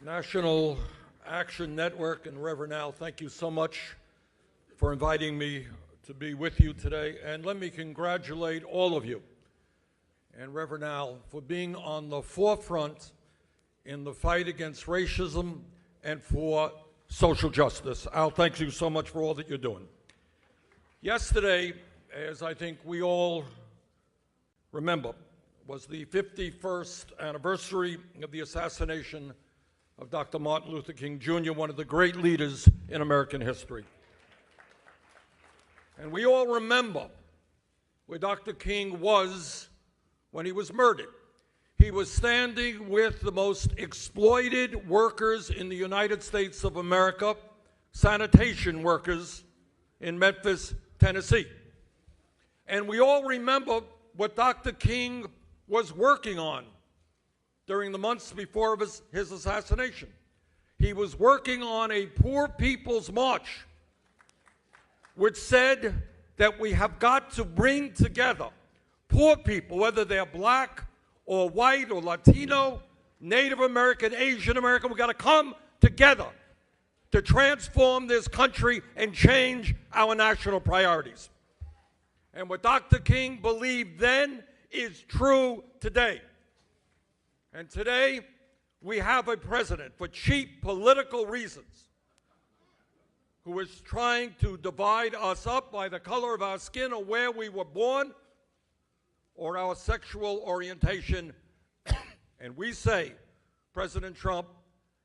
National Action Network and Reverend Al, thank you so much for inviting me to be with you today. And let me congratulate all of you and Reverend Al for being on the forefront in the fight against racism and for social justice. Al, thank you so much for all that you're doing. Yesterday, as I think we all remember, was the 51st anniversary of the assassination of Dr. Martin Luther King Jr., one of the great leaders in American history. And we all remember where Dr. King was when he was murdered. He was standing with the most exploited workers in the United States of America, sanitation workers in Memphis, Tennessee. And we all remember what Dr. King was working on during the months before his assassination. He was working on a Poor People's March, which said that we have got to bring together poor people, whether they're black or white or Latino, Native American, Asian American. We've got to come together to transform this country and change our national priorities. And what Dr. King believed then is true today. And today, we have a president, for cheap political reasons, who is trying to divide us up by the color of our skin or where we were born or our sexual orientation. And we say, President Trump,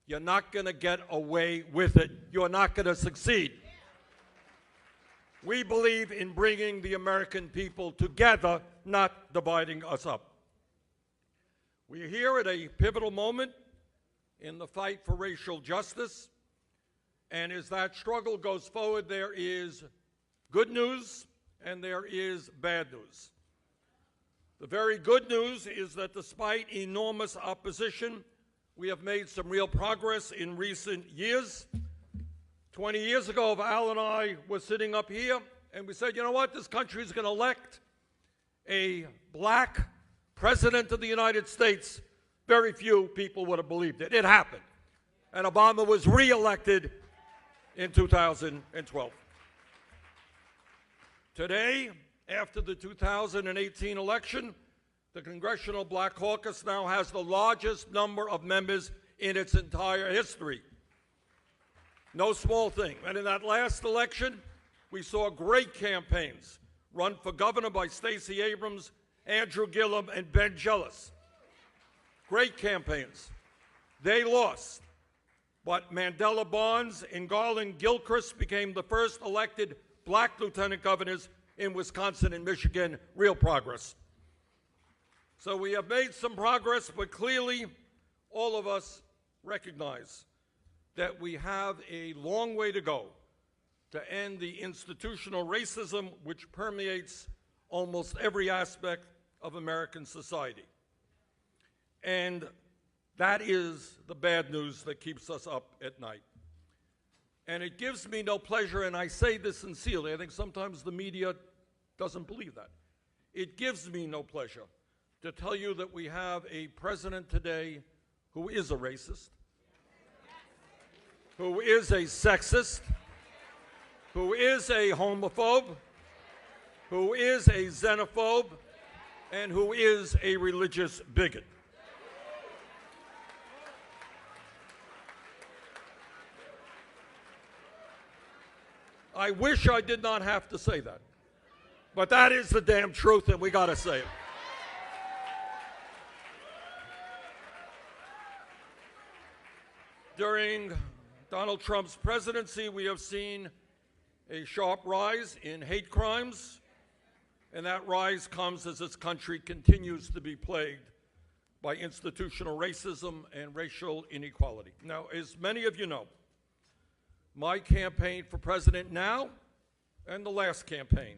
you're not going to get away with it. You're not going to succeed. We believe in bringing the American people together, not dividing us up. We are here at a pivotal moment in the fight for racial justice, and as that struggle goes forward, there is good news and there is bad news. The very good news is that despite enormous opposition, we have made some real progress in recent years. 20 years ago, Al and I were sitting up here, and we said, you know what, this country is going to elect a black president of the United States. Very few people would have believed it. It happened. And Obama was reelected in 2012. Today, after the 2018 election, the Congressional Black Caucus now has the largest number of members in its entire history. No small thing. And in that last election, we saw great campaigns run for governor by Stacey Abrams, Andrew Gillum, and Ben Jealous. Great campaigns. They lost. But Mandela Barnes and Garland Gilchrist became the first elected black lieutenant governors in Wisconsin and Michigan. Real progress. So we have made some progress, but clearly all of us recognize that we have a long way to go to end the institutional racism which permeates almost every aspect of American society. And that is the bad news that keeps us up at night. And it gives me no pleasure, and I say this sincerely, I think sometimes the media doesn't believe that. It gives me no pleasure to tell you that we have a president today who is a racist, who is a sexist, who is a homophobe, who is a xenophobe, and who is a religious bigot. I wish I did not have to say that, but that is the damn truth, and we got to say it. During Donald Trump's presidency, we have seen a sharp rise in hate crimes, and that rise comes as this country continues to be plagued by institutional racism and racial inequality. Now, as many of you know, my campaign for president now and the last campaign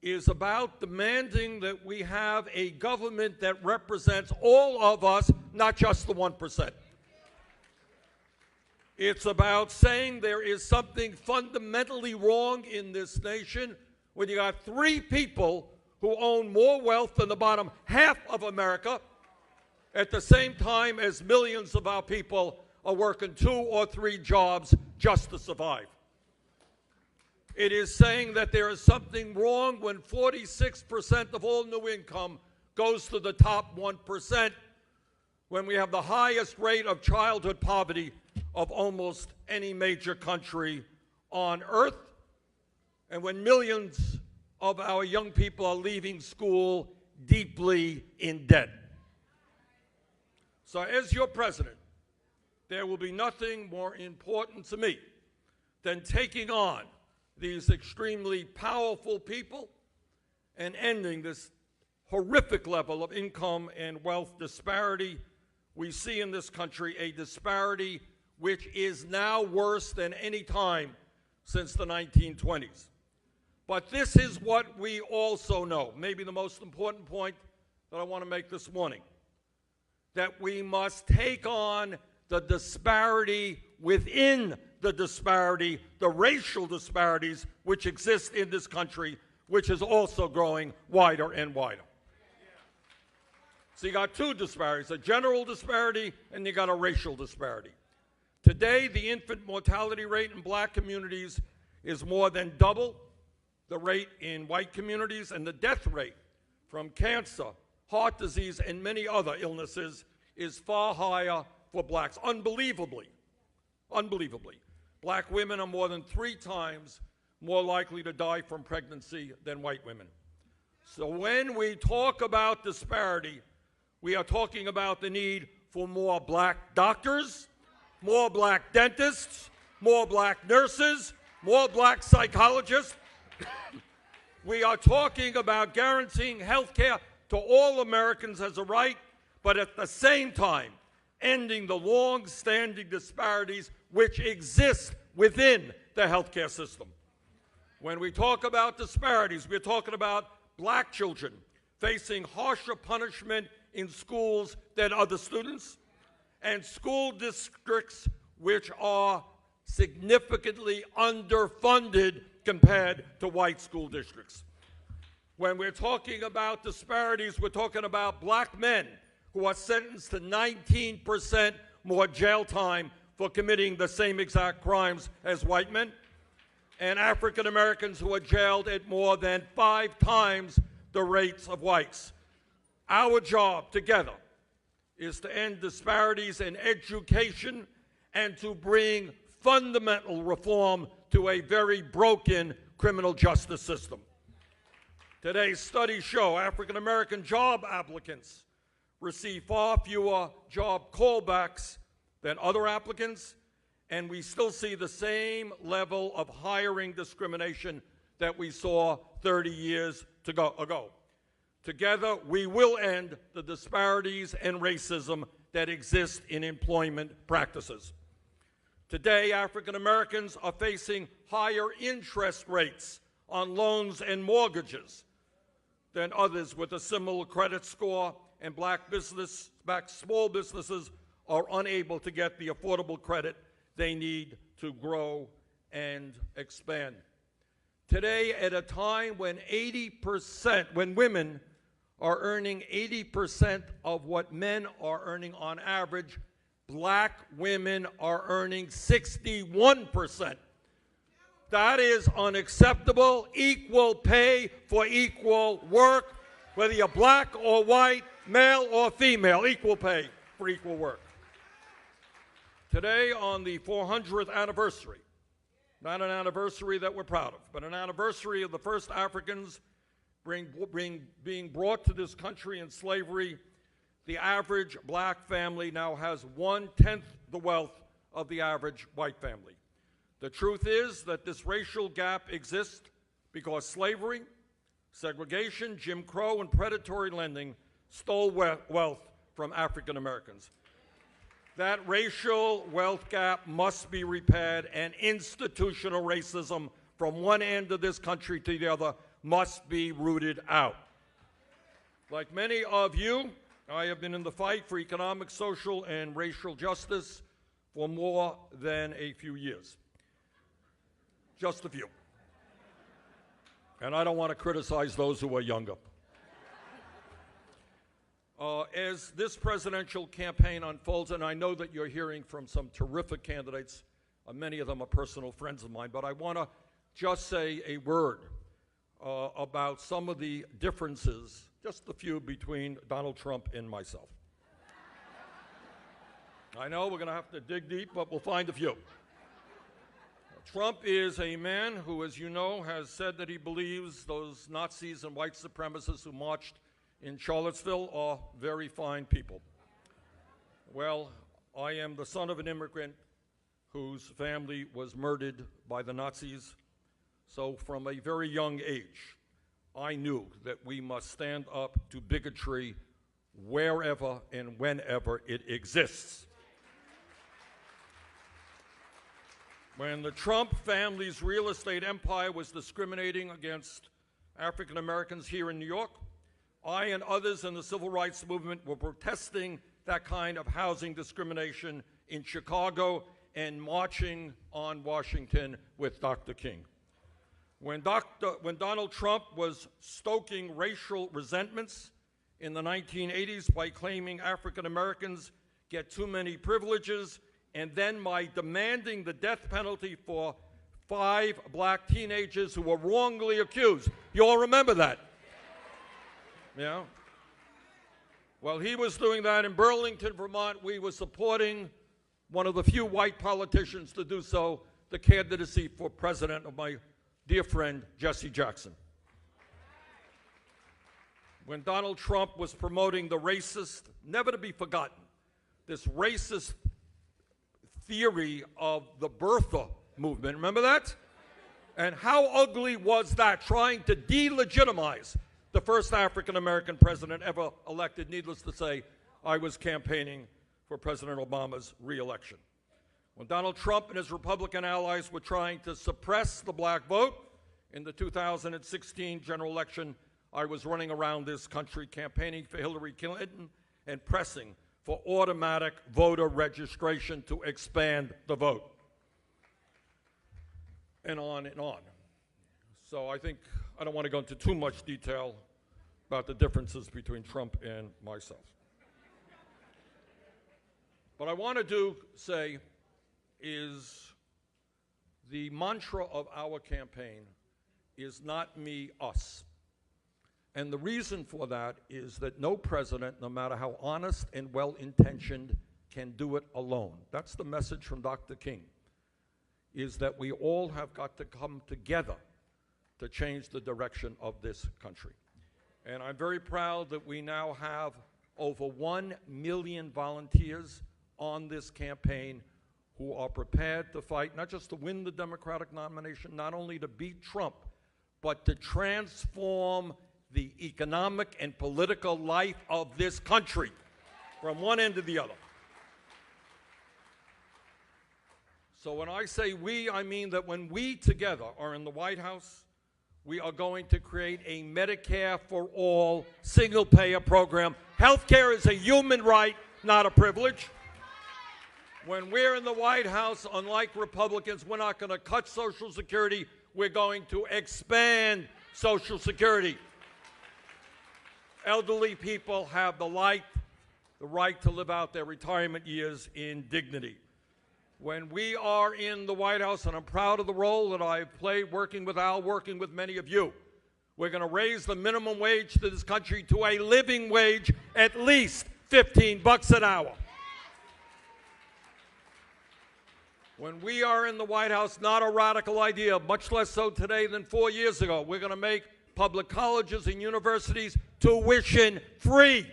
is about demanding that we have a government that represents all of us, not just the 1%. It's about saying there is something fundamentally wrong in this nation when you got 3 people who own more wealth than the bottom half of America at the same time as millions of our people are working 2 or 3 jobs just to survive. It is saying that there is something wrong when 46% of all new income goes to the top 1%, when we have the highest rate of childhood poverty of almost any major country on earth, and when millions of our young people are leaving school deeply in debt. So as your president, there will be nothing more important to me than taking on these extremely powerful people and ending this horrific level of income and wealth disparity we see in this country, a disparity which is now worse than any time since the 1920s. But this is what we also know, maybe the most important point that I want to make this morning, that we must take on the disparity within the disparity, the racial disparities which exist in this country, which is also growing wider and wider. So you got 2 disparities, a general disparity and you got a racial disparity. Today, the infant mortality rate in black communities is more than double the rate in white communities, and the death rate from cancer, heart disease, and many other illnesses is far higher for blacks. Unbelievably, black women are more than 3 times more likely to die from pregnancy than white women. So when we talk about disparity, we are talking about the need for more black doctors, more black dentists, more black nurses, more black psychologists. We are talking about guaranteeing health care to all Americans as a right, but at the same time, ending the long-standing disparities which exist within the healthcare system. When we talk about disparities, we're talking about black children facing harsher punishment in schools than other students, and school districts which are significantly underfunded compared to white school districts. When we're talking about disparities, we're talking about black men who are sentenced to 19% more jail time for committing the same exact crimes as white men, and African Americans who are jailed at more than 5 times the rates of whites. Our job together is to end disparities in education and to bring fundamental reform to a very broken criminal justice system. Today's studies show African American job applicants receive far fewer job callbacks than other applicants, and we still see the same level of hiring discrimination that we saw 30 years ago. Together, we will end the disparities and racism that exist in employment practices. Today, African Americans are facing higher interest rates on loans and mortgages than others with a similar credit score, and black small businesses are unable to get the affordable credit they need to grow and expand. Today, at a time when when women are earning 80% of what men are earning on average, black women are earning 61%. That is unacceptable. Equal pay for equal work, whether you're black or white, male or female, equal pay for equal work. Today, on the 400th anniversary, not an anniversary that we're proud of, but an anniversary of the first Africans being brought to this country in slavery, the average black family now has 1/10 the wealth of the average white family. The truth is that this racial gap exists because slavery, segregation, Jim Crow, and predatory lending stole wealth from African Americans. That racial wealth gap must be repaired, and institutional racism from one end of this country to the other must be rooted out. Like many of you, I have been in the fight for economic, social, and racial justice for more than a few years. Just a few. And I don't want to criticize those who are younger. As this presidential campaign unfolds, and I know that you're hearing from some terrific candidates, many of them are personal friends of mine, but I want to just say a word about some of the differences, just a few, between Donald Trump and myself. I know we're going to have to dig deep, but we'll find a few. Trump is a man who, as you know, has said that he believes those Nazis and white supremacists who marched in Charlottesville are very fine people. Well, I am the son of an immigrant whose family was murdered by the Nazis. So from a very young age, I knew that we must stand up to bigotry wherever and whenever it exists. When the Trump family's real estate empire was discriminating against African Americans here in New York, I and others in the civil rights movement were protesting that kind of housing discrimination in Chicago and marching on Washington with Dr. King. When Donald Trump was stoking racial resentments in the 1980s by claiming African Americans get too many privileges, and then by demanding the death penalty for 5 black teenagers who were wrongly accused. You all remember that? Yeah? While he was doing that in Burlington, Vermont, we were supporting one of the few white politicians to do so, the candidacy for president of my dear friend, Jesse Jackson. When Donald Trump was promoting the racist, never to be forgotten, this racist theory of the birther movement, remember that? And how ugly was that, trying to delegitimize the first African-American president ever elected? Needless to say, I was campaigning for President Obama's re-election. When Donald Trump and his Republican allies were trying to suppress the black vote in the 2016 general election, I was running around this country campaigning for Hillary Clinton and pressing for automatic voter registration to expand the vote. And on and on. So I think I don't want to go into too much detail about the differences between Trump and myself. What I want to say is the mantra of our campaign is not me, us. And the reason for that is that no president, no matter how honest and well-intentioned, can do it alone. That's the message from Dr. King, is that we all have got to come together to change the direction of this country. And I'm very proud that we now have over 1 million volunteers on this campaign who are prepared to fight, not just to win the Democratic nomination, not only to beat Trump, but to transform the economic and political life of this country from one end to the other. So when I say we, I mean that when we together are in the White House, we are going to create a Medicare for all single-payer program. Health care is a human right, not a privilege. When we're in the White House, unlike Republicans, we're not going to cut Social Security. We're going to expand Social Security. Elderly people have the right to live out their retirement years in dignity. When we are in the White House, and I'm proud of the role that I've played working with Al, working with many of you, we're going to raise the minimum wage to this country to a living wage, at least $15 an hour. When we are in the White House, not a radical idea, much less so today than 4 years ago, we're going to make public colleges and universities tuition free.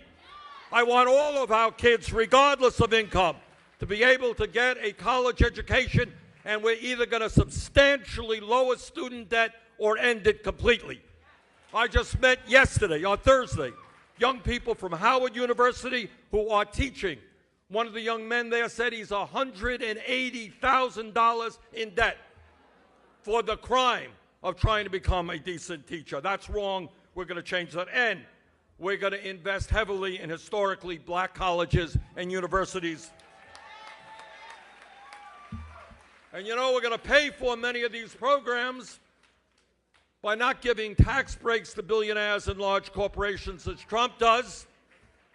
I want all of our kids, regardless of income, to be able to get a college education, and we're either going to substantially lower student debt or end it completely. I just met yesterday, on Thursday, young people from Howard University who are teaching. One of the young men there said he's $180,000 in debt for the crime of trying to become a decent teacher. That's wrong. We're going to change that. And we're going to invest heavily in historically black colleges and universities. And you know, we're going to pay for many of these programs by not giving tax breaks to billionaires and large corporations, as Trump does.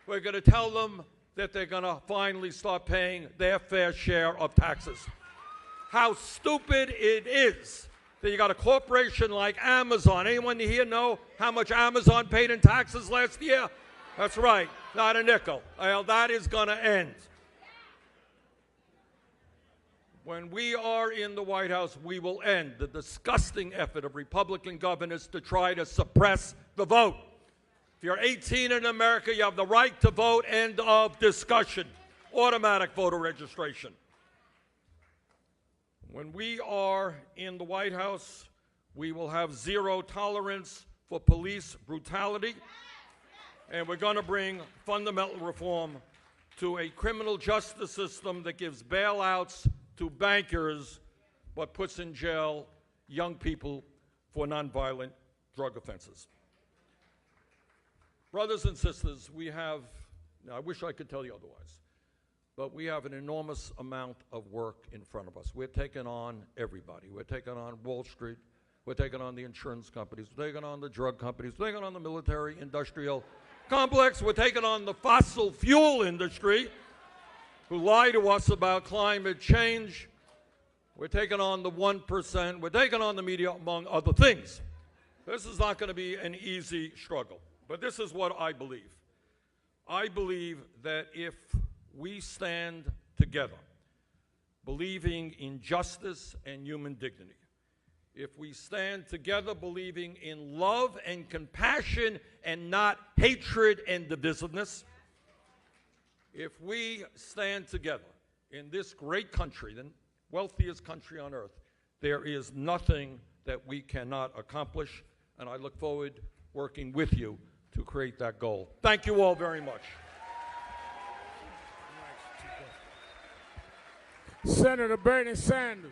We're going to tell them that they're going to finally start paying their fair share of taxes. How stupid it is that you got a corporation like Amazon. Anyone here know how much Amazon paid in taxes last year? That's right, not a nickel. Well, that is going to end. When we are in the White House, we will end the disgusting effort of Republican governors to try to suppress the vote. If you're 18 in America, you have the right to vote. End of discussion. Automatic voter registration. When we are in the White House, we will have zero tolerance for police brutality, and we're going to bring fundamental reform to a criminal justice system that gives bailouts to bankers but puts in jail young people for nonviolent drug offenses. Brothers and sisters, we have, now I wish I could tell you otherwise, but we have an enormous amount of work in front of us. We're taking on everybody. We're taking on Wall Street. We're taking on the insurance companies. We're taking on the drug companies. We're taking on the military industrial complex. We're taking on the fossil fuel industry, who lie to us about climate change. We're taking on the 1%. We're taking on the media, among other things. This is not going to be an easy struggle, but this is what I believe. I believe that if we stand together, believing in justice and human dignity, if we stand together believing in love and compassion and not hatred and divisiveness, if we stand together in this great country, the wealthiest country on earth, there is nothing that we cannot accomplish, and I look forward to working with you to create that goal. Thank you all very much. Senator Bernie Sanders.